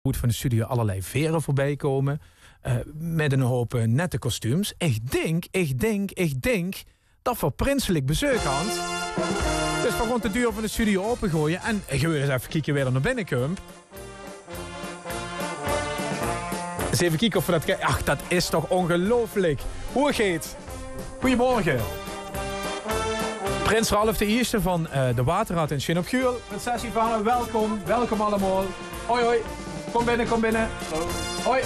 van de studio allerlei veren voorbij komen. Met een hoop nette kostuums. Ik denk dat voor prinselijk bezoek hand. Dus we gaan de deur van de studio opengooien. En ik wil eens even kijken weer naar binnen komt. Eens even kijken of we dat... Ach, dat is toch ongelooflijk. Hoe gaat? Goedemorgen. Prins Ralf de Eerste van de Waterraad in Schin-op-Guur. Prinses Ivana, welkom. Welkom allemaal. Hoi, hoi. Kom binnen. Hoi.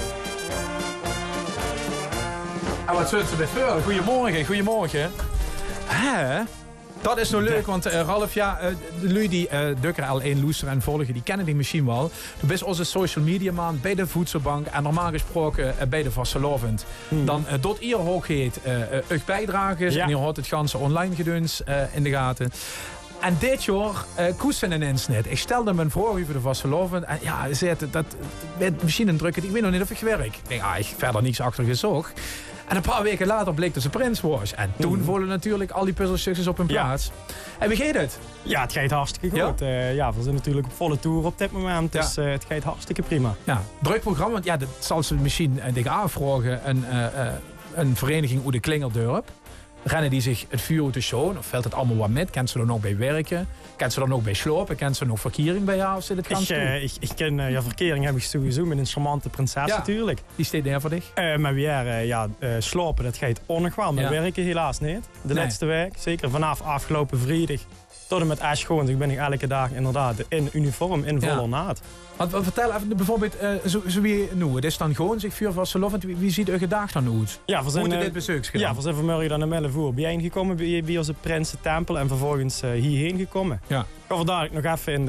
En wat zult ze met voor? Goedemorgen. Hè? Dat is nou leuk, want Ralf, de lui die Dukker L1 loesteren en volgen, die kennen die misschien wel. Du bent onze social media man bij de Voedselbank en normaal gesproken bij de Vastelovend. Dan tot hier hoogheid bijdragers en je hoort het ganse online geduns in de gaten. En dit jaar koesten ineens net. Ik stelde me een vraag over de Vastelovend en ja, ze had dat met machine drukken. Ik weet nog niet of ik werk. Ik denk, ik heb verder niks achter gezocht. En een paar weken later bleek dat ze prins was. En toen vonden natuurlijk al die puzzelstukjes op hun plaats. En wie gaat het? Ja, het gaat hartstikke goed. We zijn natuurlijk op volle toer op dit moment. Dus het gaat hartstikke prima. Ja, druk programma. Want ja, dat zal ze misschien aanvragen. Een vereniging hoe de Klingerdorp. Rennen die zich het vuur uit de show? Of valt het allemaal wat met? Kent ze dan ook bij werken? Kent ze dan ook bij slopen? Kent ze nog verkering bij jou? Of zit het ik ken verkering heb ik sowieso met een charmante prinses natuurlijk. Die staat daar voor dich? Maar weer, slopen, dat gaat ongewoon. Maar werken helaas niet. De laatste week, zeker vanaf afgelopen vrijdag tot en met Aschgoens. Ik ben ik elke dag inderdaad in uniform, in volle naad. Vertel even bijvoorbeeld, zo wie nu, het is dan gewoon zich vuur van Salovend. Wie ziet er gedaag dan uit? Ja, we zijn dit bezoek gedaan? Ja, we zijn vanmorgen dan naar Mellevoer bijeengekomen bij onze Prinsen-tempel en vervolgens hierheen gekomen. Ja. Ik ga vandaag nog even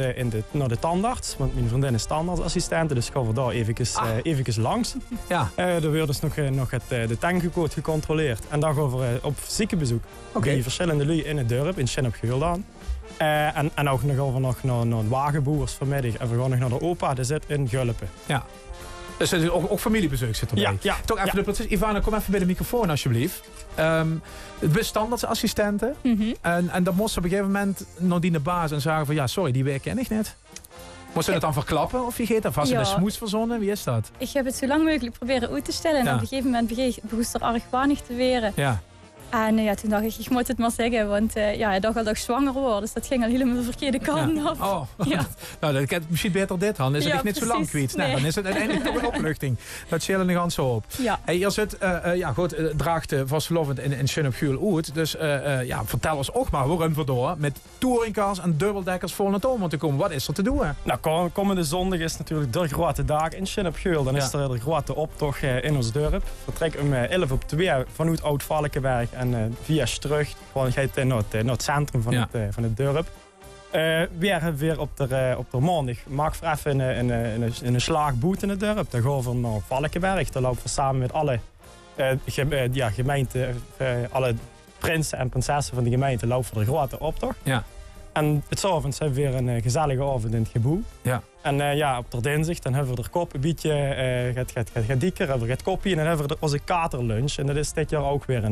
naar de tandarts, want mijn vriendin is tandartsassistente, dus ik ga daar even langs. Ja. Er wordt dus nog de tankcode gecontroleerd en dan gaan we op ziekenbezoek. Bij verschillende lui in het dorp, in Schin-op-Guur dan. En ook nog naar een wagenboers vanmiddag. En we gaan nog naar de opa, die zit in Gulpen. Ja. Dus ook familiebezoek zit erbij. Ja. Toch even de prinses. Ivana, kom even bij de microfoon alsjeblieft. Het is standaardsassistenten. En dan moest ze op een gegeven moment naar die baas en zeggen van ja, sorry, die werk ken ik net. Moest ze het dan verklappen of je geeft dat? Was ze een smoes verzonnen? Wie is dat? Ik heb het zo lang mogelijk proberen uit te stellen. En op een gegeven moment begon er argwanig te weren. Ja. En toen dacht ik moet het maar zeggen, want ik dacht al dat ik zwanger word. Dus dat ging al helemaal de verkeerde kant op. Oh, nou, dan kan het misschien beter dit, dan is het niet zo lang kwijt. Nee. Dan is het uiteindelijk toch een opluchting. Dat schelen de ganse op. Ja. Hey, je zit, draagt Vastelovend in Schin-op-Guur uit. Dus vertel ons ook maar waarom we door met touringcars en dubbeldekkers vol naar Tomen te komen. Wat is er te doen? Nou, komende zondag is natuurlijk de grote dag in Schin-op-Guur. Dan is er de grote optocht in ons dorp. We trekken om 11 op 2 vanuit Oud-Valkenberg. En via Strug, gewoon gaat naar het centrum van het dorp. Weer op de maandag maak we even een slaagboet in het dorp. Dan gaan we naar Valkenberg. Dan lopen we samen met alle gemeenten, alle prinsen en prinsessen van de gemeente lopen voor de grote optocht. Ja. En het avonds hebben we weer een gezellige avond in het geboel. Ja. En op de dinsdag dan hebben we er kop een beetje gaat dieker, hebben we het kopje en dan hebben we onze katerlunch. En dat is dit jaar ook weer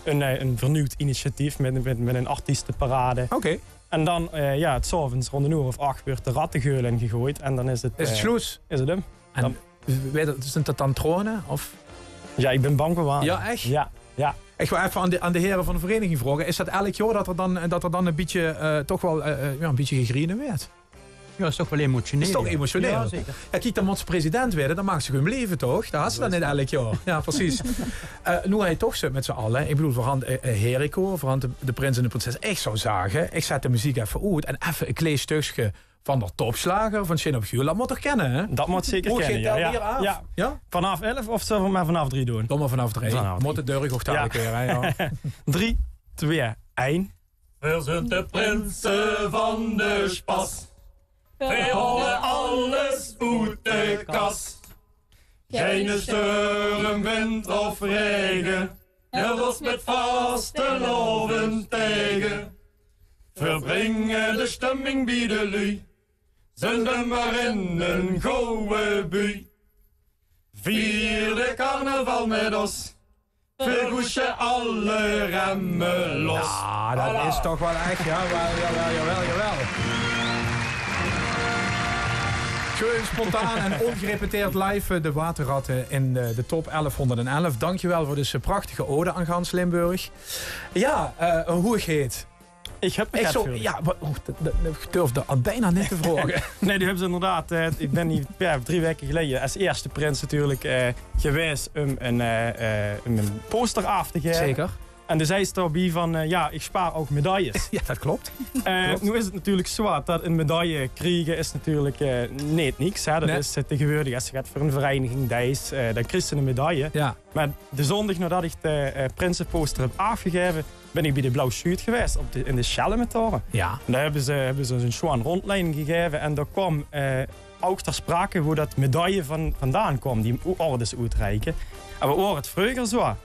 een vernieuwd initiatief met een artiestenparade. Oké. En dan, het avonds rond de uur of 8 wordt de rattengeul in gegooid. En dan is het... Is het sloes? Is het hem. En zijn dat dan tronen? Of? Ja, ik ben bang voor waar. Ja, echt? Ja. Ik wil even aan de heren van de vereniging vragen. Is dat elk jaar dat er dan een beetje, toch wel een beetje gegrienen werd? Ja, dat is toch wel emotioneel. Dat is toch emotioneel? Ja, zeker. Ja, kijk, dan moet ze president werden, dan maakt ze hun leven toch? Dat had ze dan niet elk jaar. Ja, precies. Nu hij toch zo met z'n allen. Ik bedoel, voorhand Heriko, voorhand de prins en de prinses. Ik zou zeggen, ik zet de muziek even uit en even een klein stukje van de topslager van Schin-op-Guur. Dat moet toch kennen, hè? Dat moet zeker kennen, ja. Vanaf 11 of zullen we maar vanaf 3 doen? Doe maar vanaf 3. Moet de deur ook dadelijk weer, hè? 3, 2, 1. We zijn de prinsen van de spas. Wij halen alles uit de kast. Geen storm, wind of regen. Heel ons met vaste loven tegen. Verbrengen de stemming bij de lui. Zend hem maar in een gouden bui. Vier de carnaval met ons. Vergoes je alle remmen los. Ja, dat is toch wel echt. Jawel. Gewoon spontaan en ongerepeteerd live de waterratten in de top 1111. Dankjewel voor deze prachtige ode aan Gans Limburg. Ja, hoe het heet. Ik heb Ik durfde al bijna niet te vragen. Nee, die hebben ze inderdaad. Ik ben hier 3 weken geleden als eerste prins natuurlijk geweest om een poster af te geven. Zeker. En toen zei ze daarbij van, ik spaar ook medailles. Ja, dat klopt. Nu is het natuurlijk zo dat een medaille krijgen is natuurlijk niet niks. Hè. Dat is tegenwoordig, als je gaat voor een vereniging, dan krijg je een medaille. Ja. Maar de zondag nadat ik de prinsenposter heb afgegeven, ben ik bij de Blauw Schuut geweest in de Schellemetoren. Ja. En daar hebben ze een schoon rondleiding gegeven en daar kwam ook ter sprake hoe dat medaille vandaan kwam, die orders uitreiken. En we horen het vroeger zo.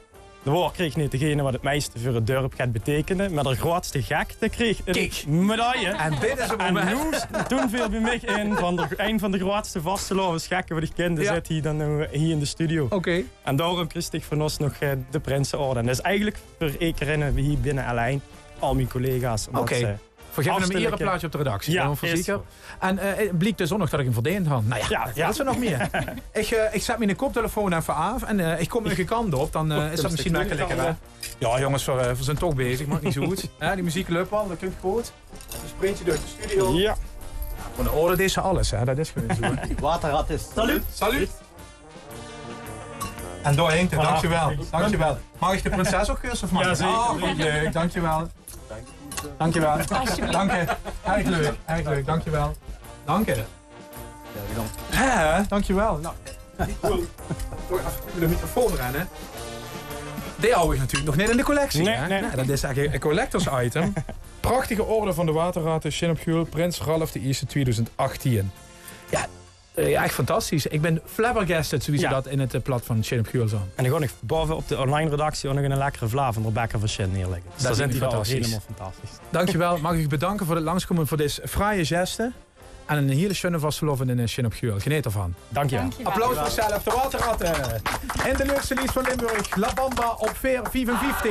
De woord kreeg niet degene wat het meeste voor het dorp gaat betekenen, maar de grootste gek kreeg een medaille. En dit is een moment. En toen viel bij mij een van de grootste vastelovens gekken wat ik kende, zit hier in de studio. Oké. En daarom kreeg ik van ons nog de Prinsenorde. En dat is eigenlijk voor één keer in hier binnen alleen al mijn collega's. Oké. Vergeef hem hier een plaatje op de redactie. Ja, zeker. En het bleek dus ook nog dat ik hem verdiend had. Nou ja, dat is er nog meer. Ik zet mijn koptelefoon even af en ik kom een kant op. Dan is dat misschien makkelijker. Ja, jongens, we zijn toch bezig. Maakt niet zo goed. Die muziek loopt al, dat klinkt goed. Dus spreekt je door de studio. Ja. Van de orde is alles, hè. Dat is gewoon zo. Waterrat is. Salut! Salut! En doorheen, dankjewel. Dankjewel. Mag ik de prinses ook kussen? Of mag ja, zeker. Oh, leuk, dankjewel. Dankjewel. Dank je. Erg leuk, dankjewel. Dank je. Dankjewel. Nou, toch even de microfoon rennen. Die hou ik natuurlijk nog niet in de collectie. Nee. Dat is eigenlijk een collectors item. Prachtige orde van de waterratten, Shin op Gül, Prins Ralf I 2018. Ja, echt fantastisch. Ik ben flabbergasted, sowieso dat in het plat van Shin op Gül zo. En dan gewoon nog boven op de online redactie ook nog een lekkere vla van de Bekker van Shin neerleggen. Dus dat zijn die helemaal fantastisch. Dankjewel. Mag ik u bedanken voor het langskomen voor deze fraaie geste. En een hele schöne vasteloven in Shin op Gül. Geniet ervan. Dankjewel. Applaus voor zelf, de waterratten. En de leukste lied van Limburg, La Bamba op veer 55.